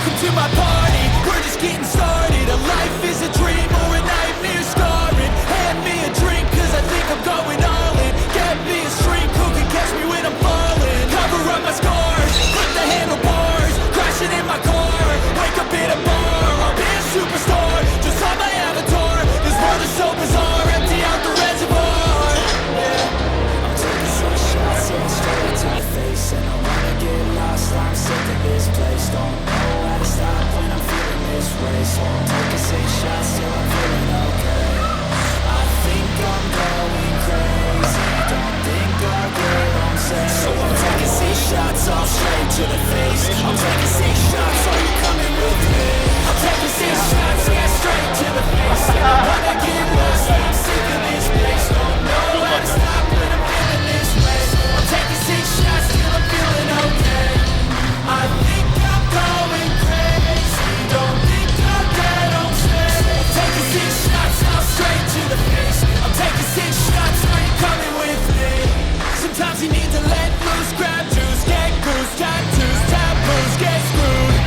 Welcome to my party, we're just getting started. A life is a dream or a nightmare scarring. Hand me a drink cause I think I'm going all in. Get me a shrink who can catch me when I'm falling. Cover up my scars, flip the handlebars. Crashing in my car, wake up in a bar. I'll be a superstar, just on my avatar. This world is so bizarre, empty out the reservoir. Yeah, I'm taking some shots, yeah, straight to the face. And I wanna get lost, I'm sick of this place. Don't know how to stop when I'm feeling this way. So I'm taking 6 shots till I'm feeling okay. I think I'm going crazy, don't think I'll get on safe. So I'm taking 6 shots all straight to the face. I'm taking 6 shots, are you coming with me? I'm taking 6 shots, yeah, straight to the face. And I wanna get lost, I'm sick of this place. Don't know how to stop when I'm feeling this way. I'm taking 6 shots till I'm feeling okay. I think I'm going crazy, don't think I'll get on stage. I'm taking 6 shots, now straight to the face. I'm taking 6 shots, are you coming with me? Sometimes you need to let loose, grab juice, get goose, tattoos, taboos, get screwed.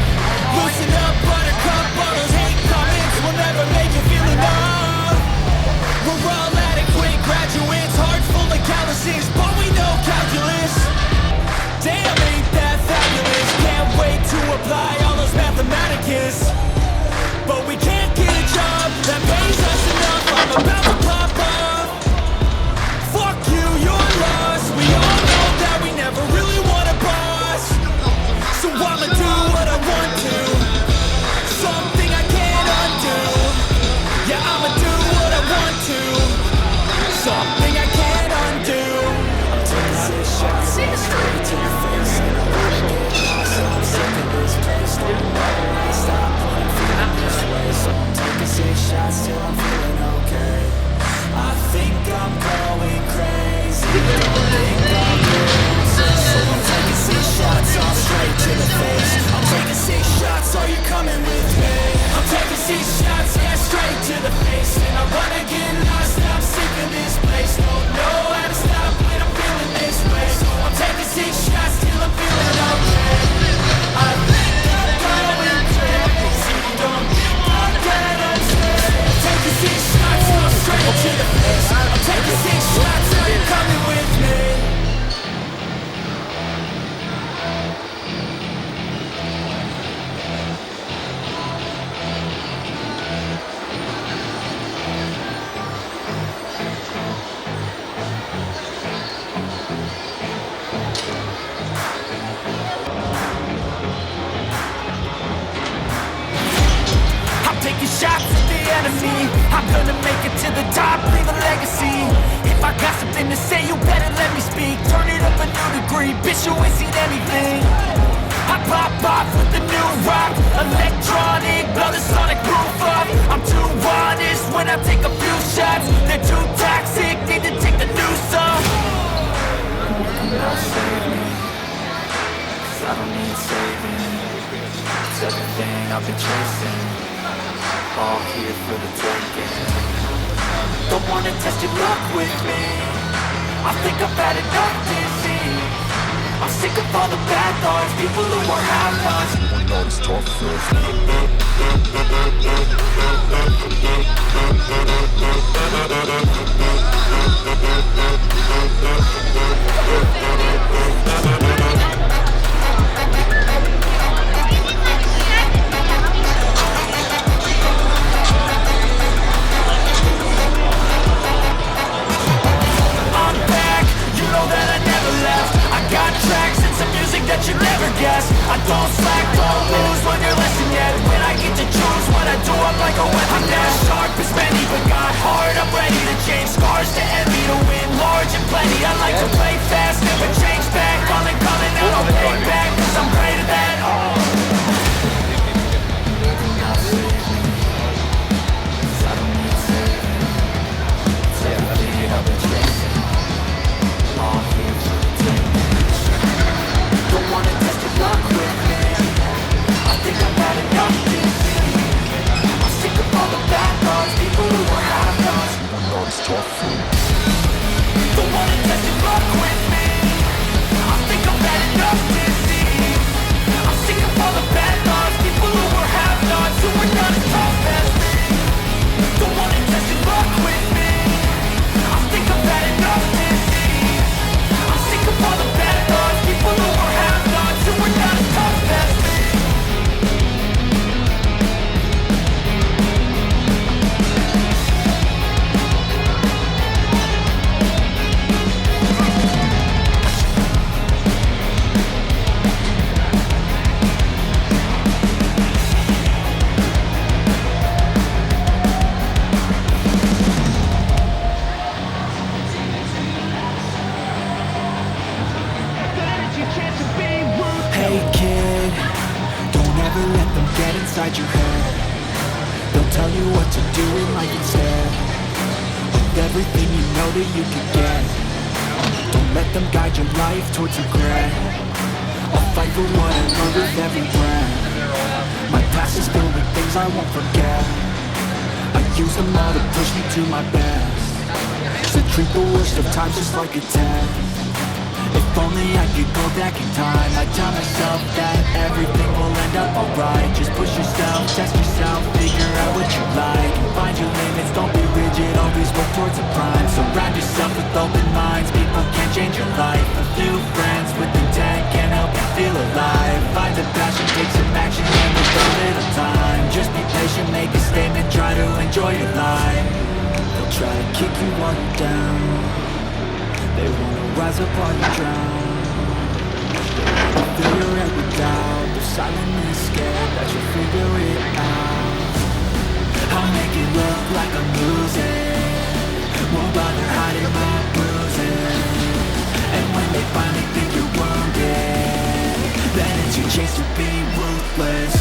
Loosen up, buttercup, bottles, hate comments will never make you feel enough. We're all adequate graduates, hearts full of calluses, but we know calculus. Damn, ain't that fabulous? Can't wait to apply all those mathematicus. But we can't get a job that pays us enough. I'm about to pop up. Fuck you, you're lost. We all know that we never really want a boss. So I'ma do what I want to. Something I can't undo. Yeah, I'ma do what I want to. Something I can't undo. I'm taking 6 shots, yeah, straight to the face. And I wanna get lost, I'm sick of this place. Don't know how to stop when I'm feeling this way. So I'm taking 6 shots till I'm feeling okay. I think I'm going crazy, don't think I'm getting sick. So I'm taking 6 shots, all straight to the face. I'm taking 6 shots, are you coming with me? I'm taking 6 shots, yeah, straight to the face. And I wanna get lost, I'm sick of this place. Don't know how to stop when I'm feeling this way. So I'm taking 6 shots till I'm feeling okay. I think I'm going crazy, don't think I'll get upset. I'm taking 6 shots, all straight to the face. I'm taking 6 shots, are you coming with me? Taking shots at the enemy. I'm gonna make it to the top, leave a legacy. If I got something to say, you better let me speak. Turn it up a new degree, bitch, you ain't seen anything. I pop off with the new rock, electronic, blow the sonic roof up. I'm too honest when I take a few shots. They're too toxic, need to take the noose off. Now save me, cause I don't need saving. It's everything I've been chasing, all here for the taking. Don't wanna test your luck with me, I think I've had enough disease. I'm sick of all the bad thoughts, people who are half-nots. We know it's tough first. Tracks and some music that you never guess. I don't slack, don't lose, learn your lesson yet. When I get to choose what I do, I'm like a weapon. I'm not sharp as many, but got hard, I'm ready to change. Scars to envy, to win large and plenty. I like to play fast, never change back. Calling out, I'll pay back, cause I'm greater than all. People know that you can get. Don't let them guide your life towards regret. I'll fight for what I love with every breath. My past is filled with things I won't forget. I use them all to push me to my best. So treat the worst of times just like a test. If only I could go back in time, I'd tell myself that everything will end up alright. Just push yourself, test yourself, figure out what you like, and find your limits, don't be rigid, always work towards a prime. Surround yourself with open minds, people can change your life. A few friends with intent can help you feel alive. Find a passion, take some action, and with a little time, just be patient, make a statement, try to enjoy your life. They'll try to kick you while you're down. They wanna rise up while you drown. They wanna fill your head with doubt. They're silently scared that you'll figure it out. I'll make it look like I'm losing, won't bother hiding my bruises. And when they finally think you're wounded, then it's your chance to be ruthless.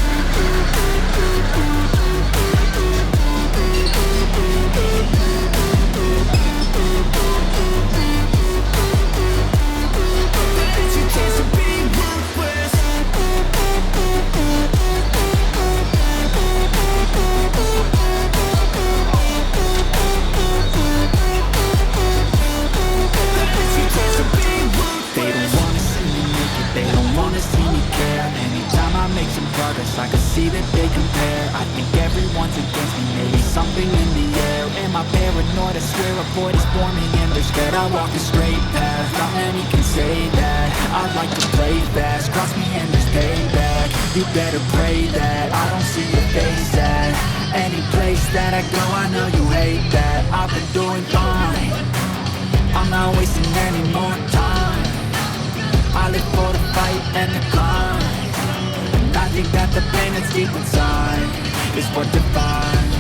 I can see that they compare. I think everyone's against me, maybe something in the air. Am I paranoid? I swear a void is forming and they're scared I walk a straight path. Not many can say that. I like to play fast, cross me and there's payback. You better pray that I don't see your face at any place that I go. I know you hate that. I've been doing fine, I'm not wasting any more time. I live for the fight and the climb. I think that the pain that's deep inside is what defines.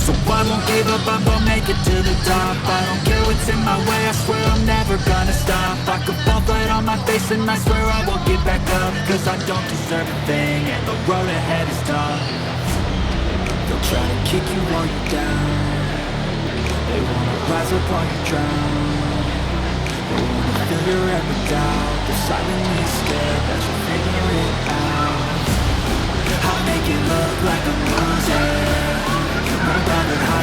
So I won't give up, I'm gonna make it to the top. I don't care what's in my way, I swear I'm never gonna stop. I could fall flat on my face and I swear I won't get back up, cause I don't deserve a thing and the road ahead is tough. They'll try to kick you while you're down. They wanna rise up while you drown. They wanna fill your head with doubt. They're silently scared that you'll figure it out. I'll make it look like I'm losing, won't bother hiding